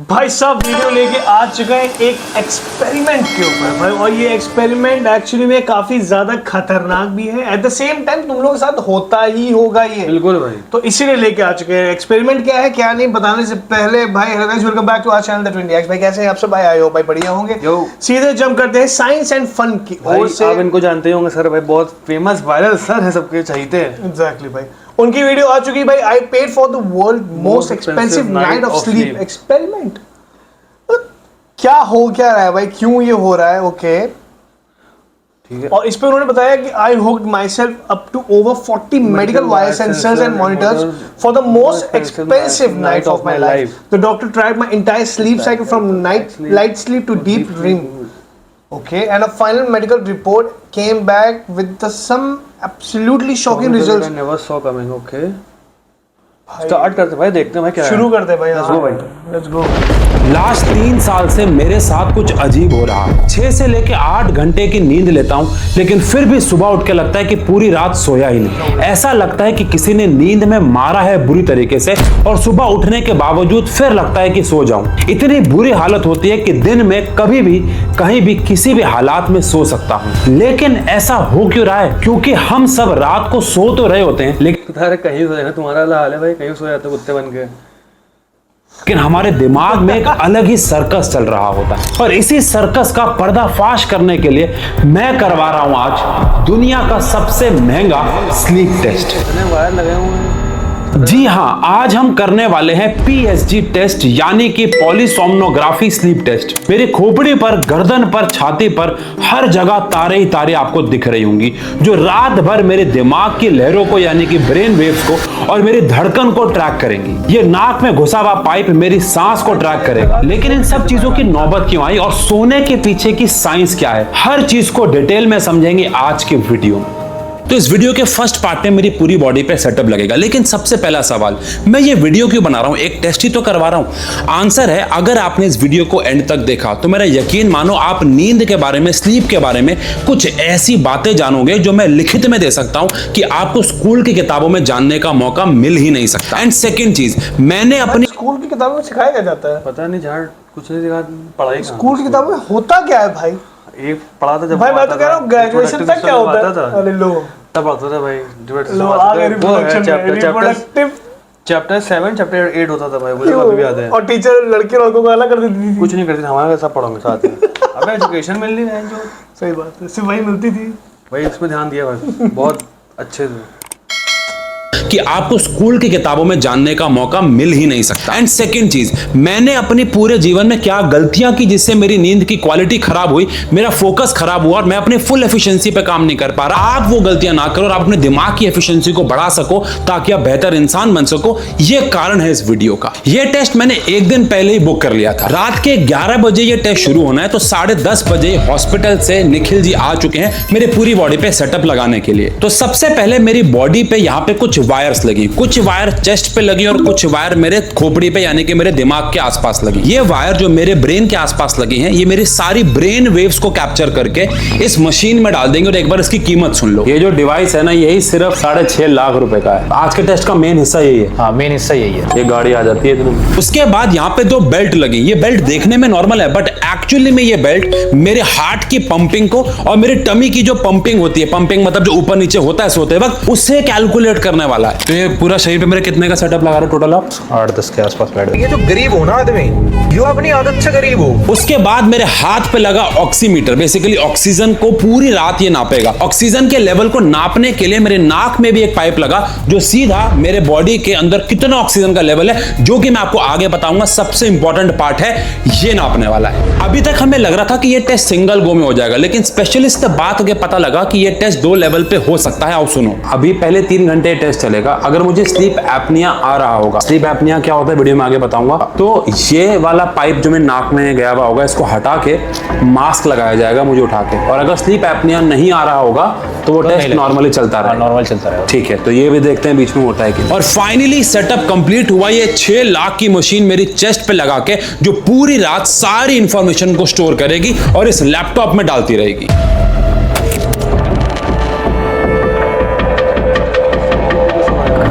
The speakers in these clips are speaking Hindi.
भाई साहब वीडियो लेके आ चुका है एक एक्सपेरिमेंट के ऊपर भाई, और ये एक्सपेरिमेंट एक्चुअली में काफी ज्यादा खतरनाक भी है, एट द सेम टाइम तुम लोगों के साथ होता ही होगा ये। बिल्कुल भाई। तो इसीलिए लेके आ चुके हैं। एक्सपेरिमेंट क्या है क्या नहीं बताने से पहले भाई, hello guys, welcome back to our channel the Twin Reacts. भाई कैसे हैं आप सब भाई? आई होप भाई बढ़िया होंगे। सीधे जंप करते हैं साइंस एंड फन की ओर से। आप इनको जानते होंगे सर, भाई बहुत फेमस वायरल सर है, सबके चाहते हैं। एग्जैक्टली भाई, उनकी वीडियो आ चुकी है भाई। I paid for the world most expensive night of sleep experiment. क्या हो क्या रहा है भाई, क्यों ये हो रहा है? ओके ठीक है। और इस पे उन्होंने बताया कि आई hooked myself up to over 40 medical wire sensors and monitors for the most expensive night of my life. The doctor tried my entire sleep cycle from light sleep to deep REM. Okay, and a final medical report came back with some absolutely shocking results. I never saw coming. Okay. Start करते भाई, देखते हैं भाई क्या शुरू करते हैं भाई। Let's go भाई। Let's go। लास्ट 3 साल से मेरे साथ कुछ अजीब हो रहा है। 6 से लेके 8 घंटे की नींद लेता हूँ, लेकिन फिर भी सुबह उठ के लगता है कि पूरी रात सोया ही नहीं। ऐसा लगता है कि किसी ने नींद में मारा है बुरी तरीके से, और सुबह उठने के बावजूद फिर लगता है कि सो जाऊं। इतनी बुरी हालत होती है कि दिन में कभी भी कहीं भी किसी भी हालात में सो सकता हूँ। लेकिन ऐसा हो क्यों रहा है? क्योंकि हम सब रात को सो तो रहे होते हैं, लेकिन कहीं सो जाए, तुम्हारा हाल है भाई, कहीं सो जाते कुत्ते बन के। लेकिन हमारे दिमाग में एक अलग ही सर्कस चल रहा होता है, और इसी सर्कस का पर्दाफाश करने के लिए मैं करवा रहा हूं आज दुनिया का सबसे महंगा स्लीप टेस्ट। इतने वायर लगे हुए हैं। जी हाँ, आज हम करने वाले हैं PSG टेस्ट, यानी कि पॉलीसोमनोग्राफी स्लीप टेस्ट। मेरी खोपड़ी पर, गर्दन पर, छाती पर, हर जगह तारे ही तारे आपको दिख रही होंगी, जो रात भर मेरे दिमाग की लहरों को, यानी कि ब्रेन वेव्स को और मेरी धड़कन को ट्रैक करेंगी। ये नाक में घुसा हुआ पाइप मेरी सांस को ट्रैक करेगा। लेकिन इन सब चीजों की नौबत क्यों आई और सोने के पीछे की साइंस क्या है, हर चीज को डिटेल में समझेंगे आज के वीडियो में। तो इस वीडियो के फर्स्ट पार्ट में मेरी पूरी बॉडी पे सेटअप लगेगा। लेकिन सबसे पहला सवाल, मैं ये वीडियो क्यों बना रहा हूँ? एक टेस्ट ही तो करवा रहा हूँ। आंसर है, अगर आपने इस वीडियो को एंड तक देखा तो मेरा यकीन मानो आप नींद के बारे में, स्लीप के बारे में कुछ ऐसी बातें जानोगे जो मैं लिखित में दे सकता हूँ कि आपको स्कूल की किताबों में जानने का मौका मिल ही नहीं सकता। एंड सेकेंड चीज, मैंने अपनी स्कूल की किताबों में सिखाया क्या जाता है? पता नहीं, जहाँ कुछ नहीं सिखा, पढ़ाई स्कूल की किताबों में होता क्या है भाई? एक पढ़ा था जब भाई मैं तो कह रहा हूँ ग्रेजुएशन तक क्या होता था? अरे लो तब पढ़ता था भाई, लो आ गए रिप्रोडक्टिव चैप्टर 7 चैप्टर 8 होता था भाई, मुझे अभी भी याद है। और टीचर लड़के लड़कों को अलग कर देती थी। कुछ नहीं करती थी, हमारे सब पढ़ोगे साथ में। अबे एजुकेशन मिल रही है जो। सही बात है, सिर्फ वही मिलती थी भाई, इसमें ध्यान दिया भाई बहुत अच्छे से कि आपको स्कूल की किताबों में जानने का मौका मिल ही नहीं सकता। एंड सेकंड चीज, मैंने अपने पूरे जीवन में क्या गलतियां की जिससे मेरी नींद की क्वालिटी खराब हुई, मेरा फोकस खराब हुआ और मैं अपने फुल एफिशिएंसी पे काम नहीं कर पा रहा। आप वो गलतियां ना करो और आप अपने दिमाग की एफिशिएंसी को बढ़ा सको ताकि आप बेहतर इंसान बन सको। ये कारण है इस वीडियो का। ये टेस्ट मैंने एक दिन पहले ही बुक कर लिया था। रात के 11 बजे ये टेस्ट शुरू होना है, तो 10:30 बजे हॉस्पिटल से निखिल जी आ चुके हैं मेरे पूरी बॉडी पे सेटअप लगाने के लिए। तो सबसे पहले मेरी बॉडी पे यहाँ पे कुछ वायर्स लगी, कुछ वायर चेस्ट पे लगी और कुछ वायर मेरे खोपड़ी पे, यानी कि मेरे दिमाग के आसपास लगी। ये वायर जो मेरे ब्रेन के आसपास लगी हैं, ये मेरी सारी ब्रेन वेव्स को कैप्चर करके इस मशीन में डाल देंगे। और एक बार इसकी कीमत सुन लो। ये जो डिवाइस है ना, यही सिर्फ 6.5 लाख रुपए का है। आज के टेस्ट का मेन हिस्सा यही है। हाँ, मेन हिस्सा यही है। ये गाड़ी आ जाती है। उसके बाद यहाँ पे 2 बेल्ट लगी। ये बेल्ट देखने में नॉर्मल है, बट एक्चुअली में ये बेल्ट मेरे हार्ट की पंपिंग को और मेरे टमी की जो पंपिंग होती है, पंपिंग मतलब जो ऊपर नीचे होता है सोते वक्त, उससे कैलकुलेट करने वाला है। तो ये पूरा शरीर पे मेरे कितने का सेटअप लगा रहे टोटल आप? 8-10 के आसपास बैठ। ये जो गरीब हो ना आदमी, जो अपनी आदत से गरीब हो। उसके बाद मेरे हाथ पे लगा ऑक्सीमीटर, बेसिकली ऑक्सीजन को पूरी रात ये नापेगा। ऑक्सीजन के लेवल को नापने के लिए मेरे नाक में भी एक पाइप लगा जो सीधा मेरे बॉडी के अंदर कितना ऑक्सीजन का लेवल है, जो कि मैं आपको आगे बताऊंगा। सबसे इंपॉर्टेंट पार्ट है ये नापने वाला है। अभी तक हमें लग रहा था कि ये टेस्ट सिंगल गो में हो जाएगा, लेकिन स्पेशलिस्ट से बात करके पता लगा कि ये टेस्ट 2 लेवल पे हो सकता है। आओ सुनो, अभी पहले 3 घंटे टेस्ट चलेगा। अगर मुझे स्लीप एपनिया आ रहा होगा, स्लीप एपनिया क्या होता है वीडियो में आगे बताऊंगा, तो ये वाला पाइप जो मेरे नाक में गया हुआ होगा, इसको हटा के मास्क लगाया जाएगा मुझे उठा के। और अगर स्लीप एपनिया नहीं आ रहा होगा तो वो टेस्ट नॉर्मली चलता रहेगा। नॉर्मल चलता रहेगा। ठीक है, तो ये भी देखते हैं बीच में होता है कि। और फाइनली सेटअप कंप्लीट हुआ। ये 6 लाख की मशीन मेरी चेस्ट पे लगा के जो पूरी रात सारी इंफॉर्मेशन को स्टोर करेगी और इस लैपटॉप में डालती रहेगी।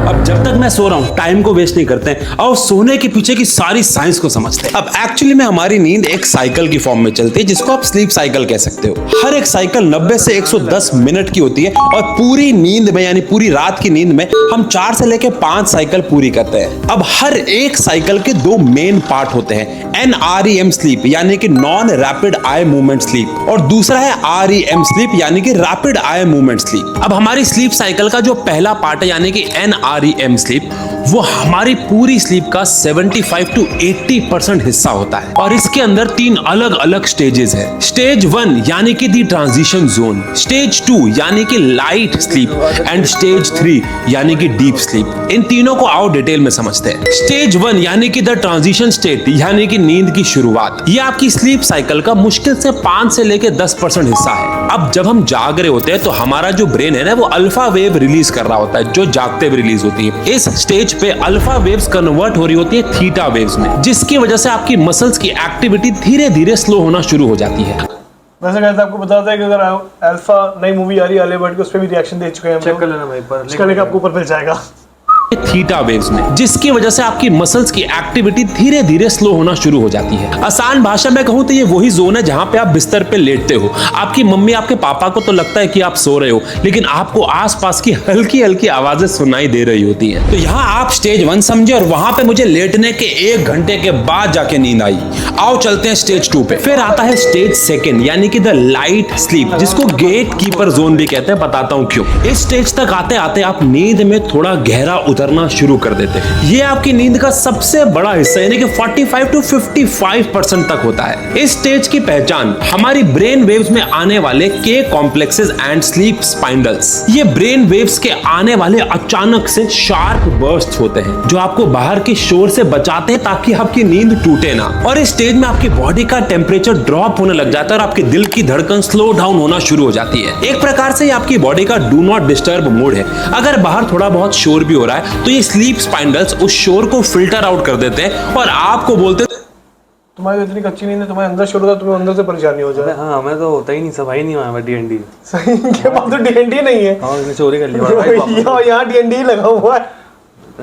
अब जब तक मैं सो रहा हूँ, टाइम को वेस्ट नहीं करते हैं और सोने के पीछे की सारी साइंस को समझते हैं। अब एक्चुअली में हमारी नींद एक साइकिल की फॉर्म में चलती है जिसको आप स्लीप साइकिल कह सकते हो। हर एक साइकिल 90 से 110 मिनट की होती है और पूरी नींद में यानी पूरी रात की नींद में हम 4 से लेकर 5 साइकिल पूरी करते हैं। अब हर एक साइकिल के 2 मेन पार्ट होते हैं, NREM स्लीप यानी कि non rapid eye movement sleep और दूसरा है REM स्लीप यानी कि रैपिड आई मूवमेंट स्लीप। अब हमारी स्लीप साइकिल का जो पहला पार्ट है यानी कि NREM स्लीप, वो हमारी पूरी स्लीप का 75 to 80% हिस्सा होता है और इसके अंदर 3 अलग अलग स्टेजेस है। स्टेज 1 यानी कि दी ट्रांजिशन जोन, स्टेज 2 यानी कि लाइट स्लीप एंड स्टेज 3 यानी कि डीप स्लीप। इन तीनों को आओ डिटेल में समझते हैं। स्टेज 1 यानी कि द ट्रांजिशन स्टेट यानी कि नींद की शुरुआत, ये आपकी स्लीप साइकिल का मुश्किल से 5 से लेकर 10% हिस्सा है। अब जब हम जाग रहे होते हैं तो हमारा जो ब्रेन है ना, वो अल्फा वेव रिलीज कर रहा होता है जो जागते हुए रिलीज होती है। इस स्टेज पे अल्फा वेव्स कन्वर्ट हो रही होती है थीटा वेव्स में, जिसकी वजह से आपकी मसल्स की एक्टिविटी धीरे धीरे स्लो होना शुरू हो जाती है। वैसे कहते आपको बताता है कि अगर अल्फा नई मूवी आ रही है आलिया भट्ट की, उस पर भी रिएक्शन दे चुके हैं, चेक कर लेना भाई पर इसका लिंक आपको ऊपर मिल जाएगा। थीटा वेव्स में, जिसकी वजह से आपकी मसल्स की एक्टिविटी धीरे धीरे स्लो होना शुरू हो जाती है। आसान भाषा में कहूं तो ये वही जोन है जहां पे आप बिस्तर पे लेटते हो। आपकी मम्मी आपके पापा को तो लगता है कि आप सो रहे हो, लेकिन आपको आसपास की हल्की हल्की आवाजें सुनाई दे रही होती है। तो यहाँ आप स्टेज 1 समझे और वहां पे मुझे लेटने के 1 घंटे के बाद जाके नींद आई। आओ चलते हैं स्टेज 2 पे। फिर आता है स्टेज 2 यानी कि द लाइट स्लीप, जिसको गेट कीपर जोन भी कहते हैं, बताता हूं क्यों। इस स्टेज तक आते आते आप नींद में थोड़ा गहरा उतरना शुरू कर देते हैं। ये आपकी नींद का सबसे बड़ा हिस्सा यानी कि 45 to 55% तक होता है। इस स्टेज की पहचान हमारी ब्रेन वेव्स में आने वाले के कॉम्प्लेक्सेस एंड स्लीप स्पाइंडल्स, ये ब्रेन वेव्स के आने वाले अचानक से शार्प बर्स्ट होते हैं जो आपको बाहर के शोर से बचाते हैं ताकि आपकी नींद टूटे ना। और इस स्टेज में आपकी बॉडी का टेम्परेचर ड्रॉप होने लग जाता है और आपके दिल की धड़कन स्लो डाउन होना शुरू हो जाती है। एक प्रकार से ये आपकी बॉडी का डू नॉट डिस्टर्ब मोड है। अगर बाहर थोड़ा बहुत शोर भी हो रहा है तो ये स्लीप स्पाइंडल्स उस शोर को फिल्टर आउट कर देते हैं और आपको बोलते हैं तुम्हारी इतनी कच्ची नींद है, तुम्हारे अंदर शोर होता है, तुम्हें अंदर से परेशानी हो जाए। हाँ हमें तो होता ही नहीं, सफाई नहीं हुआ D&D। सही के बाद तो D&D नहीं है। हाँ चोरी कर लिया यहाँ D&D लगा हुआ है।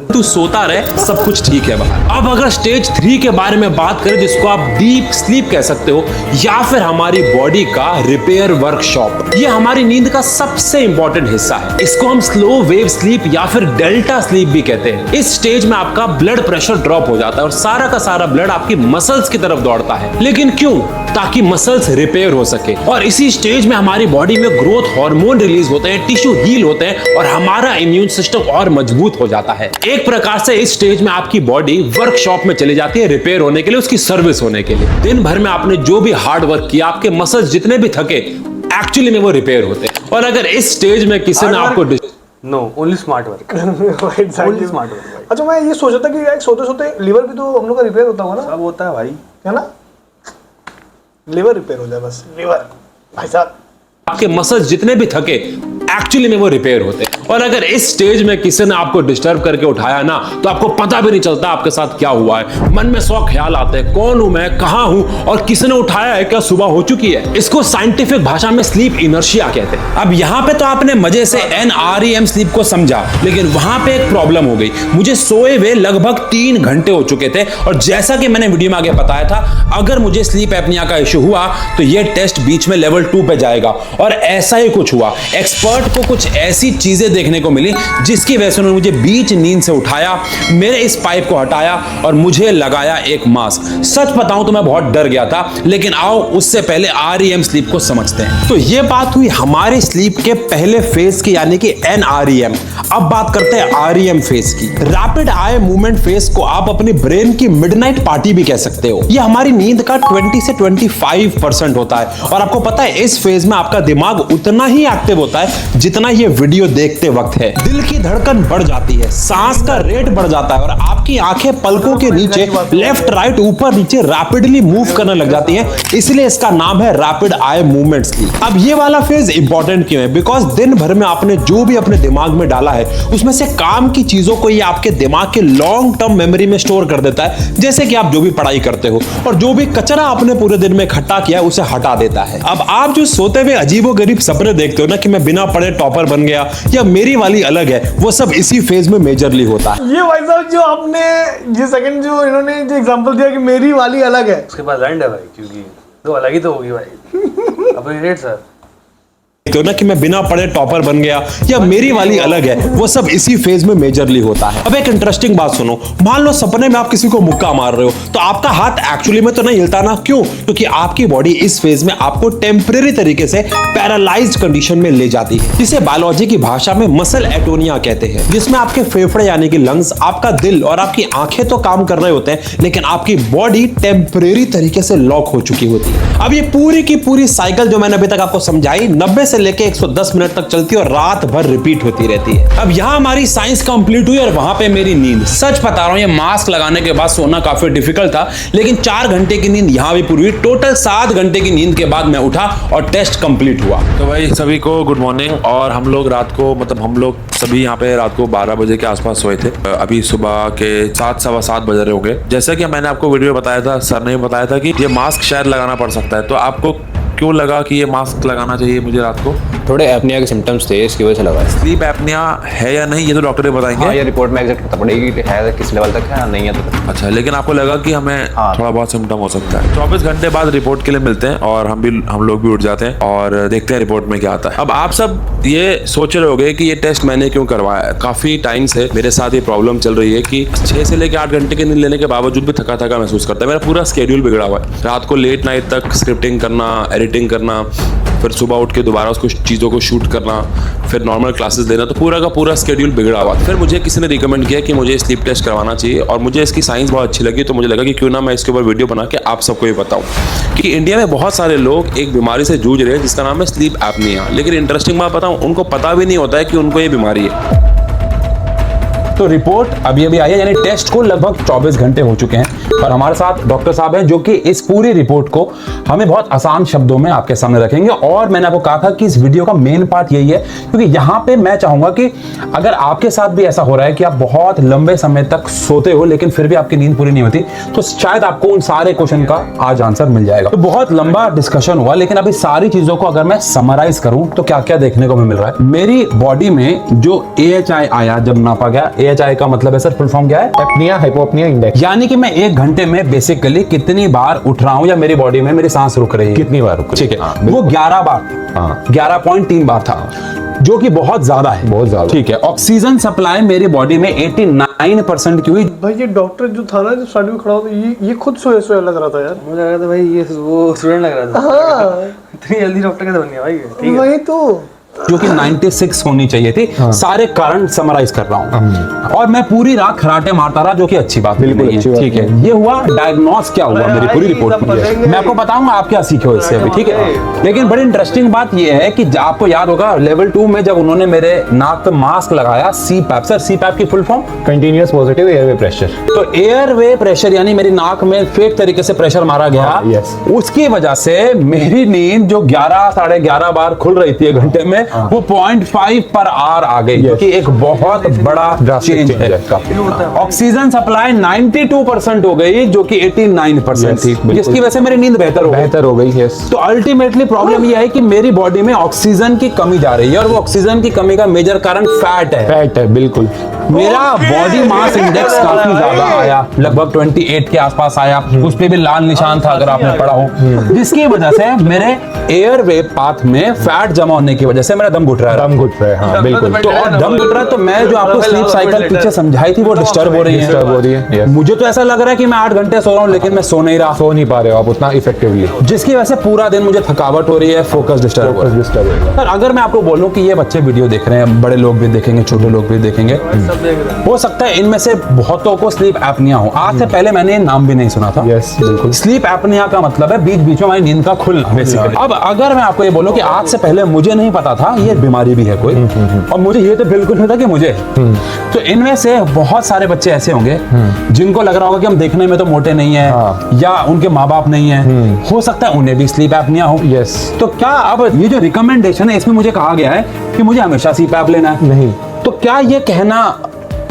तू सोता रहे, सब कुछ ठीक है बाहर। अब अगर स्टेज 3 के बारे में बात करें जिसको आप डीप स्लीप कह सकते हो या फिर हमारी बॉडी का रिपेयर वर्कशॉप, ये हमारी नींद का सबसे इंपॉर्टेंट हिस्सा है। इसको हम स्लो वेव स्लीप या फिर डेल्टा स्लीप भी कहते हैं। इस स्टेज में आपका ब्लड प्रेशर ड्रॉप हो जाता है और सारा का सारा ब्लड आपकी मसल्स की तरफ दौड़ता है। लेकिन क्यों? ताकि मसल्स रिपेयर हो सके। और इसी स्टेज में हमारी बॉडी में ग्रोथ हार्मोन रिलीज होते हैं, टिश्यू हील होते हैं और हमारा इम्यून सिस्टम और मजबूत हो जाता है। एक प्रकार से इस स्टेज में आपकी बॉडी वर्कशॉप में चली जाती है रिपेयर होने के लिए, उसकी सर्विस होने के लिए। दिन भर में आपने जो भी हार्ड वर्क किया, आपके मसल्स जितने भी थके, एक्चुअली में वो रिपेयर होते हैं। और अगर इस स्टेज में किसी ने आपको no only smart work, Exactly. Smart work. अच्छा मैं ये सोचा था कि यार सोते सोते लिवर भी तो हम लोग का रिपेयर होता होगा ना? सब होता है भाई, है ना? लिवर रिपेयर हो जाए बस, लिवर भाई साहब। आपके मसल्स जितने भी थके, एक्चुअली में वो रिपेयर होते हैं। और अगर इस स्टेज में किसी ने आपको डिस्टर्ब करके उठाया ना, तो आपको पता भी नहीं चलता आपके साथ क्या हुआ है। मन में 100 ख्याल आते हैं, कौन हूं मैं, कहां हूं और किसने उठाया है, क्या सुबह हो चुकी है। इसको साइंटिफिक भाषा में स्लीप इनर्शिया कहते हैं। अब यहां पे तो आपने मजे से NREM स्लीप को समझा, लेकिन वहां पे एक प्रॉब्लम हो गई। मुझे सोए हुए लगभग 3 घंटे हो चुके थे और जैसा कि मैंने वीडियो में आगे बताया था, अगर मुझे स्लीप एपनिया का इशू हुआ तो ये टेस्ट बीच में लेवल 2 पे जाएगा। और ऐसा ही कुछ हुआ। एक्सपर्ट को कुछ ऐसी चीजें देखने को मिली जिसकी वजह से उन्होंने मुझे बीच नींद से उठाया, मेरे इस पाइप को हटाया और मुझे लगाया एक मास्क। सच बताऊं तो मैं बहुत डर गया था, लेकिन आओ उससे पहले REM स्लीप को समझते हैं। तो ये बात हुई हमारे स्लीप के पहले फेज की यानी कि NREM। अब बात करते हैं REM फेज की। रैपिड आई मूवमेंट फेज को आप अपनी ब्रेन की मिडनाइट पार्टी भी कह सकते हो। ये हमारी नींद का 20 से 25% होता है और आपको पता है इस फेज में आपका दिमाग उतना ही एक्टिव होता है जितना ये वीडियो देखते वक्त है। दिल की धड़कन बढ़ जाती है, सांस का रेट बढ़ जाता है और आपकी आंखें पलकों के नीचे लेफ्ट राइट ऊपर नीचे रैपिडली मूव करने लग जाती हैं। इसलिए इसका नाम है रैपिड आई मूवमेंट स्लीप। अब ये वाला फेज इंपॉर्टेंट क्यों है? बिकॉज दिन भर में आपने जो भी अपने दिमाग में डाला है उसमें से काम की चीजों को ये आपके दिमाग के लॉन्ग टर्म मेमोरी में स्टोर कर देता है। जैसे कि आप जो भी पढ़ाई करते हो और जो भी कचरा आपने पूरे दिन में इकट्ठा किया है उसे हटा देता है। अब आप जो सोते हुए अजीबोगरीब सपने देखते हो ना कि मैं बिना पढ़े टॉपर बन गया या मेरी वाली अलग है, वो सब इसी फेज में मेजरली होता है। ये भाई साहब जो आपने ये सेकंड जो इन्होंने जो एग्जांपल दिया कि मेरी वाली अलग है, उसके पास लैंड है भाई, क्योंकि तो अलग ही तो होगी भाई। Appreciate sir. तो ना कि मैं बिना पढ़े टॉपर बन गया या मेरी वाली अलग है, वो सब इसी फेज में मेजरली होता है। अब एक इंटरेस्टिंग बात सुनो, मान लो सपने में आप किसी को मुक्का मार रहे हो तो आपका हाथ एक्चुअली में तो नहीं हिलता ना, क्यों? क्योंकि आपकी बॉडी इस फेज में आपको टेम्परेरी तरीके से पैरालाइज्ड कंडीशन में ले जाती है, जिसे बायोलॉजी की भाषा में मसल एटोनिया कहते हैं, जिसमें आपके फेफड़े यानी कि लंग्स, आपका दिल और आपकी आंखें तो काम कर रहे होते हैं, लेकिन आपकी बॉडी टेम्परेरी तरीके से लॉक हो चुकी होती है। अब ये पूरी की पूरी साइकिल जो मैंने अभी तक आपको समझाई 90 से लेके 110 मिनट तक चलती है और रात भर रिपीट होती रहती है। अब यहाँ हमारी साइंस कंप्लीट हुई और वहां पे मेरी नींद। सच बता रहा हूँ, ये मास्क लगाने के बाद सोना काफी डिफिकल्ट था, लेकिन 4 घंटे की नींद यहाँ भी पूरी हुई। टोटल 7 घंटे की नींद के बाद मैं उठा और टेस्ट कंप्लीट हुआ। तो भाई सभी को गुड मॉर्निंग। और हम लोग रात को हम लोग सभी यहाँ पे रात को 12 बजे के आसपास सोए थे। अभी सुबह के 7 सवा 7 बज रहे होंगे। जैसा कि मैंने आपको वीडियो में बताया था, सर ने बताया था कि ये मास्क शायद लगाना पड़ सकता है। तो आपको क्यों लगा कि ये मास्क लगाना चाहिए मुझे रात को? थोड़े एपनिया के सिम्टम्स थे, इसकी वजह से लगा। स्लीप एपनिया है या नहीं ये तो डॉक्टर बताएंगे। हाँ, ये रिपोर्ट में एग्जैक्ट पता पड़ेगी कि है किस लेवल तक है या नहीं है तो। अच्छा, लेकिन आपको लगा कि हमें थोड़ा बहुत सिम्टम हो सकता है। 24 घंटे बाद रिपोर्ट के लिए मिलते हैं और हम लोग भी उठ जाते हैं और देखते हैं रिपोर्ट में क्या आता है। अब आप सब ये सोच रहे होंगे कि ये टेस्ट मैंने क्यों करवाया है। काफी टाइम से मेरे साथ ये प्रॉब्लम चल रही है कि 6 से लेकर 8 घंटे की नींद लेने के बावजूद भी थका थका महसूस करता है। मेरा पूरा स्केड्यूल बिगड़ा हुआ है। रात को लेट नाइट तक स्क्रिप्टिंग करना, एडिटिंग करना, फिर सुबह उठ के दोबारा उसको चीज़ों को शूट करना, फिर नॉर्मल क्लासेस देना, तो पूरा का पूरा स्केड्यूल बिगड़ा हुआ। फिर मुझे किसी ने रिकमेंड किया कि मुझे स्लीप टेस्ट करवाना चाहिए और मुझे इसकी साइंस बहुत अच्छी लगी, तो मुझे लगा कि क्यों ना मैं इसके ऊपर वीडियो बना के आप सबको ये बताऊं कि इंडिया में बहुत सारे लोग एक बीमारी से जूझ रहे हैं जिसका नाम है स्लीप एपनिया। लेकिन इंटरेस्टिंग बात बताऊं, उनको पता भी नहीं होता है कि उनको ये बीमारी है। तो रिपोर्ट अभी अभी आई है, यानी टेस्ट को लगभग 24 घंटे हो चुके हैं और हमारे साथ डॉक्टर साहब हैं जो कि इस पूरी रिपोर्ट को हमें बहुत आसान शब्दों में आपके सामने रखेंगे। और मैंने आपको कहा था कि इस वीडियो का मेन पार्ट यही है, क्योंकि यहाँ पे मैं चाहूंगा कि अगर आपके साथ भी ऐसा हो रहा है कि आप बहुत लंबे समय तक सोते हो लेकिन फिर भी आपकी नींद पूरी नहीं होती, तो शायद आपको उन सारे क्वेश्चन का आज आंसर मिल जाएगा। तो बहुत लंबा डिस्कशन हुआ, लेकिन अभी सारी चीजों को अगर मैं समराइज करूं तो क्या क्या देखने को मिल रहा है। मेरी बॉडी में जो AHI आया जब नापा गया, AHI का मतलब है सर फुल फॉर्म क्या है? Apnoea hypopnoea index. यानी कि मैं 1 घंटे में बेसिकली कितनी बार उठ रहा हूं या मेरी बॉडी में मेरी सांस रुक रही है, कितनी बार रुक रही है? ठीक है, हाँ, वो 11 बार, हाँ। 11.3 बार था, जो कि बहुत ज्यादा है, बहुत ज्यादा। ठीक है। ऑक्सीजन सप्लाई मेरी बॉडी में 89% की हुई। भाई ये डॉक्टर जो था ना, जो साइड में खड़ा हुआ, ये खुद सोया सोया लग रहा था यार। मुझे लग रहा था भाई ये वो स्टूडेंट लग रहा था। हाँ इतनी जल्दी डॉक्टर कैसे बन गया भाई? ठीक है। वही तो, जो कि 96 होनी चाहिए थी। सारे कारण समराइज कर रहा हूं और मैं पूरी रात खराटे मारता रहा, जो कि अच्छी बात बिल्कुल नहीं अच्छी है, बात ठीक है। ये हुआ डायग्नोस क्या हुआ मेरी पूरी रिपोर्ट में, मैं आपको बताऊंगा आप क्या सीखे हो इससे अभी, ठीक है। लेकिन बड़ी इंटरेस्टिंग बात ये है कि आपको याद होगा लेवल 2 में जब उन्होंने मेरे नाक पे मास्क लगाया, CPAP, सर CPAP की full form continuous positive airway pressure. तो एयरवे प्रेशर, यानी मेरी नाक में फेक तरीके से प्रेशर मारा गया, yes। उसकी वजह से मेरी नींद जो 11 साढ़े 11 बार खुल रही थी 1 घंटे में, वो 0.5 पर आवर आ गई, जो कि एक बहुत बड़ा चेंज है। ऑक्सीजन सप्लाई 92% हो गई, जो कि 89% थी, जिसकी वजह से मेरी नींद बेहतर हो गई। यस। तो अल्टीमेटली प्रॉब्लम यह है कि मेरी बॉडी में ऑक्सीजन की कमी जा रही है और वो ऑक्सीजन की कमी का मेजर कारण फैट है, बिल्कुल। मेरा बॉडी मास इंडेक्स काफी ज्यादा आया, लगभग 28 के आसपास आया, उस पे भी लाल निशान था अगर आपने पढ़ा हो, जिसकी वजह से मेरे एयरवे पाथ में फैट जमा होने की वजह से मेरा दम घुट रहा है। हाँ, बिल्कुल। तो और दम घुट रहा है, तो मैं जो आपको स्लीप साइकिल पीछे समझाई थी वो डिस्टर्ब हो रही है। yes। मुझे तो ऐसा लग रहा है कि मैं 8 घंटे सो रहा हूँ, लेकिन मैं सो नहीं रहा, सो नहीं पा रहे हो आप उतना इफेक्टिवली, जिसकी वजह से पूरा दिन मुझे थकावट हो रही है, फोकस डिस्टर्ब हो रहा है। सर अगर मैं आपको बोलूं कि ये बच्चे वीडियो देख रहे हैं, बड़े लोग भी देखेंगे, छोटे लोग भी देखेंगे, हो सकता है इनमें से बहुतों को स्लीप एपनिया हो। आज से पहले मैंने ये नाम भी नहीं सुना था। यस, बिल्कुल। स्लीप एपनिया का मतलब है बीच बीच में हमारी नींद का खुलना बेसिकली। अब अगर मैं आपको ये बोलूं कि आज से पहले मुझे नहीं पता था ये बीमारी भी है कोई, और मुझे ये तो बिल्कुल नहीं था कि मुझे, तो इनमें से बहुत सारे बच्चे ऐसे होंगे जिनको लग रहा होगा कि हम देखने में तो मोटे नहीं है, या उनके माँ बाप नहीं है, हो सकता है उन्हें भी स्लीप एपनिया हो। यस। तो क्या अब ये जो रिकमेंडेशन है इसमें मुझे कहा गया है कि मुझे हमेशा CPAP लेना है, नहीं, तो क्या ये कहना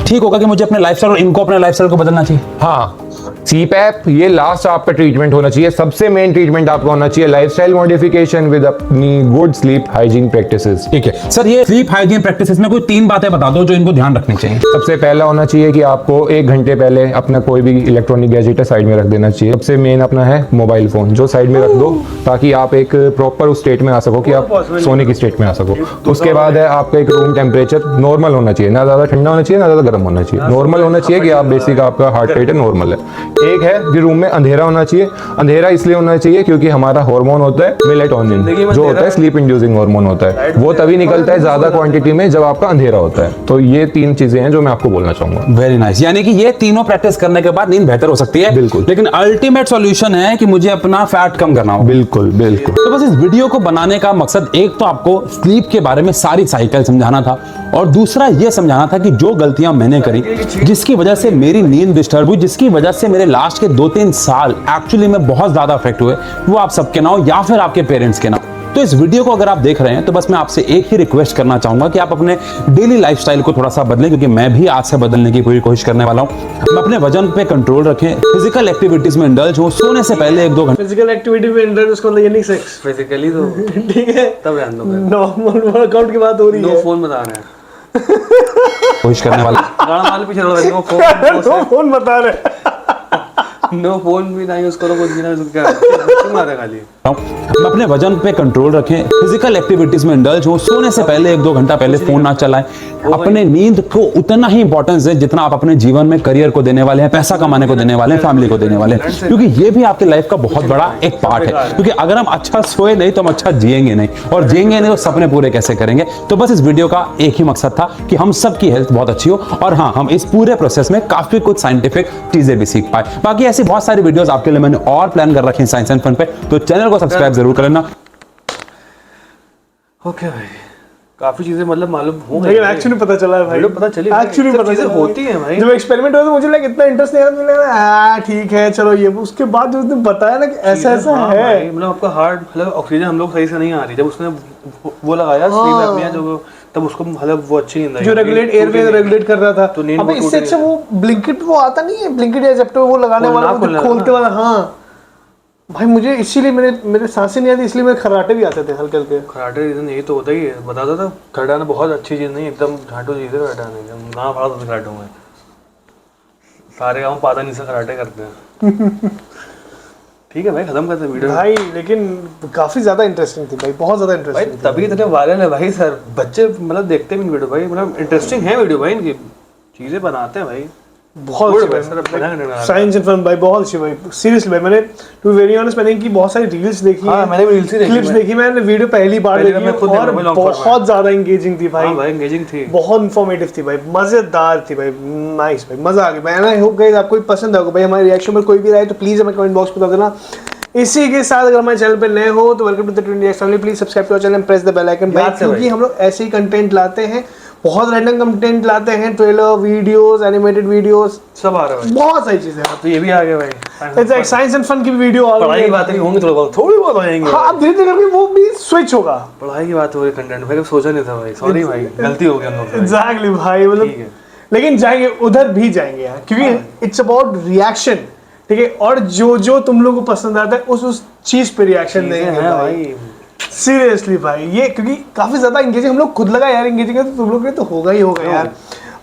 ठीक होगा कि मुझे अपने लाइफस्टाइल और इनको अपने लाइफस्टाइल को बदलना चाहिए? हाँ, CPAP ये लास्ट आपका ट्रीटमेंट होना चाहिए। सबसे मेन ट्रीटमेंट आपका होना चाहिए लाइफस्टाइल मॉडिफिकेशन विद अपनी गुड स्लीप हाइजीन प्रैक्टिसेस। ठीक है सर, ये स्लीप हाइजीन प्रैक्टिसेस में कोई 3 बातें बता दो जो इनको ध्यान रखनी चाहिए। सबसे पहला होना चाहिए कि आपको 1 घंटे पहले अपना कोई भी इलेक्ट्रॉनिक गैजेट है साइड में रख देना चाहिए। सबसे मेन अपना है मोबाइल फोन, जो साइड में रख दो ताकि आप एक प्रॉपर उस स्टेट में आ सको कि आप सोने की स्टेट में आ सको। उसके बाद है आपका एक रूम टेम्परेचर नॉर्मल होना चाहिए, ना ज्यादा ठंडा होना चाहिए ना ज्यादा गर्म होना चाहिए, नॉर्मल होना चाहिए कि आप बेसिक आपका हार्ट रेट है नॉर्मल है। एक है कि रूम में अंधेरा होना चाहिए। अंधेरा इसलिए होना चाहिए क्योंकि हमारा हार्मोन होता है मेलेटोनिन, जो होता है स्लीप इंड्यूसिंग हार्मोन होता है, वो तभी निकलता है ज्यादा क्वांटिटी में जब आपका अंधेरा होता है। तो ये 3 चीजें हैं जो मैं आपको बोलना चाहूंगा। वेरी नाइस, यानी कि ये तीनों प्रैक्टिस करने के बाद नींद बेहतर हो सकती है। बिल्कुल। लेकिन अल्टीमेट सॉल्यूशन है कि मुझे अपना फैट कम करना हो। बिल्कुल बिल्कुल। तो बस इस वीडियो को बनाने का मकसद एक तो आपको स्लीप के बारे में सारी साइकिल समझाना था, और दूसरा ये समझाना था कि जो गलतियां मैंने करी जिसकी वजह से मेरी नींद डिस्टर्ब हुई, जिसकी वजह से मेरे लास्ट के 2-3 साल एक्चुअली में बहुत ज्यादा अफेक्ट हुए, वो आप सबके ना हो या फिर आपके पेरेंट्स के ना। तो इस वीडियो को अगर आप देख रहे हैं तो बस मैं आपसे एक ही रिक्वेस्ट करना चाहूंगा कि आप अपने डेली लाइफस्टाइल को थोड़ा सा बदलें, क्योंकि मैं भी आज से बदलने की पूरी कोशिश करने वाला हूं। अपने वजन पे कंट्रोल रखें, फिजिकल एक्टिविटीज में इंडल्ज हो, सोने से पहले 1-2 घंटे फिजिकल एक्टिविटी में इंडल्ज, उसका मतलब ये नहीं सेक्स, फिजिकली तो ठीक है, तब ध्यान दो। नॉर्मल वर्कआउट की बात हो रही नो है। फोन बता रहे हैं, कोशिश करने वाला। गाना माल पीछे रहो, नो फोन, तो फोन बता रहे नो फोन भी ना यूज करो, कुछ भी ना यूज क्या मारे खाली। मैं अपने वजन पे कंट्रोल रखें, फिजिकल एक्टिविटीज में इंडल्ज हो, सोने से पहले 1-2 घंटा पहले फोन ना चलाएं, अपने नींद को उतना ही इंपॉर्टेंस दें जितना आप अपने जीवन में करियर को देने वाले हैं, पैसा कमाने को देने वाले हैं, फैमिली को देने वाले हैं, क्योंकि ये भी आपकी लाइफ का बहुत बड़ा एक पार्ट है। क्योंकि अगर हम अच्छा सोए नहीं तो हम अच्छा जिएंगे नहीं, और जिएंगे नहीं तो सपने पूरे कैसे करेंगे। तो बस इस वीडियो का एक ही मकसद था कि हम सबकी हेल्थ बहुत अच्छी हो, और हाँ, हम इस पूरे प्रोसेस में काफी कुछ साइंटिफिक चीजें भी सीख पाए। बाकी ऐसी बहुत सारी वीडियोस आपके लिए मैंने और प्लान कर रखी हैं साइंस एंड फन पे, तो चैनल को सब्सक्राइब जरूर कर लेना। ओके भाई, काफी चीजें मतलब मालूम हो गई, लेकिन एक्चुअली पता चला है भाई, वीडियो पता चली, एक्चुअली पता चीजें चला होती हैं भाई। जब एक्सपेरिमेंट हुआ तो मुझे लगा इतना इंटरेस्ट नहीं आया, मुझे लगा हाँ ठीक है चलो ये, उसके बाद जो उसने बताया ना कि ऐसा ऐसा हाँ है, भाई, मतलब आपका हार्ट, मतलब ऑक्सीजन हम लोग सही से नहीं आ रही, जब उसने वो लगाया स्लीप एपनिया जो, तब उसको मतलब वो अच्छी नींद आई, जो रेगुलेट एयरवे रेगुलेट कर रहा था। तो नींद अबे बहुत इससे टूट अच्छा वो ब्लिंकिट वो आता नहीं है, ब्लिंकिट या ज़ेप्टो वो लगाने वाला, वो जो खोलते वाला। हाँ भाई, मुझे इसीलिए मेरे सांसें नहीं आती, इसलिए मेरे खर्राटे भी आते थे हल्के हल्के। खराटे रीजन यही तो होता ही है, बताता था खराटाना बहुत अच्छी चीज नहीं, एकदम झाटू चीज है खराटाने, गाँव फाड़ा तो खराटों में सारे गाँव पाता नहीं से खराटे करते हैं। ठीक है भाई, खत्म करते हैं वीडियो भाई, लेकिन काफी ज्यादा इंटरेस्टिंग थी भाई, बहुत ज्यादा भाई, इंटरेस्टिंग थी। तभी इतने वायरल है भाई सर, बच्चे मतलब देखते भी वीडियो भाई, मतलब इंटरेस्टिंग है वीडियो भाई, इनकी चीजें बनाते हैं भाई, बहुत Good अच्छी भाई, सर, बढ़िया करने वाला। साइंस एंड फन भाई, बहुत अच्छी भाई, सीरियसली भाई। मैंने टू वेरी ऑनेस्ट मैंने इनकी बहुत सारी रील्स देखी हाँ, हैं, मैंने भी रील्स ही देखी, क्लिप्स देखी, मैंने वीडियो पहली बार पहली देखी बार मैं खुद और देखा भाई, long form में। बहुत ज्यादा एंगेजिंग थी भाई, हाँ भाई, एंगेजिंग थी, बहुत इन्फॉर्मेटिव थी भाई, मजेदार थी भाई, नाइस भाई, मजा आ गया भाई। आई होप गाइस आपको भी पसंद आएगा भाई। हमारे रिएक्शन पर कोई भी राय तो प्लीज हमें कमेंट बॉक्स में बता देना। इसी के साथ अगर हमारे चैनल पे नए हो तो welcome to the 20x family, please subscribe to our channel and press the bell icon भाई, क्योंकि हम लोग ऐसे ही कंटेंट लाते हैं, बहुत रैंडम कंटेंट लाते हैं, ट्रेलर वीडियोस, एनिमेटेड वीडियोस, सब आ रहा है भाई, बहुत सारी चीजें। तो ये भी आ गया भाई, इट्स साइंस एंड फन की वीडियो आ पढ़ाई गई की बातें भी होंगी, थोड़ी बहुत हो जाएंगे। हाँ, अब धीरे धीरे करके वो भी स्विच होगा। पढ़ाई की बात हो रही कंटेंट भाई, सोचा नहीं था भाई, सॉरी भाई, गलती हो गई हम लोग से भाई। एग्जैक्टली भाई, मतलब ठीक है। लेकिन जाएंगे उधर भी जाएंगे यार, क्योंकि इट्स अबाउट रिएक्शन, ठीक है, और जो तुम लोगों को पसंद आता है उस चीज पे रिएक्शन देंगे है भाई, भाई, सीरियसली भाई। ये क्योंकि काफी ज्यादा एंगेजिंग, हम लोग खुद लगा यार एंगेजिंग है, तो तुम लोग के तो होगा ही होगा यार।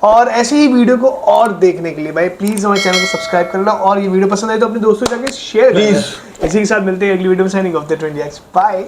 और ऐसे ही वीडियो को और देखने के लिए भाई प्लीज हमारे चैनल को सब्सक्राइब करना, और ये वीडियो पसंद आए तो अपने दोस्तों के जाके शेयर करना। इसी के साथ मिलते हैं अगली वीडियो में, signing off the 20x, bye.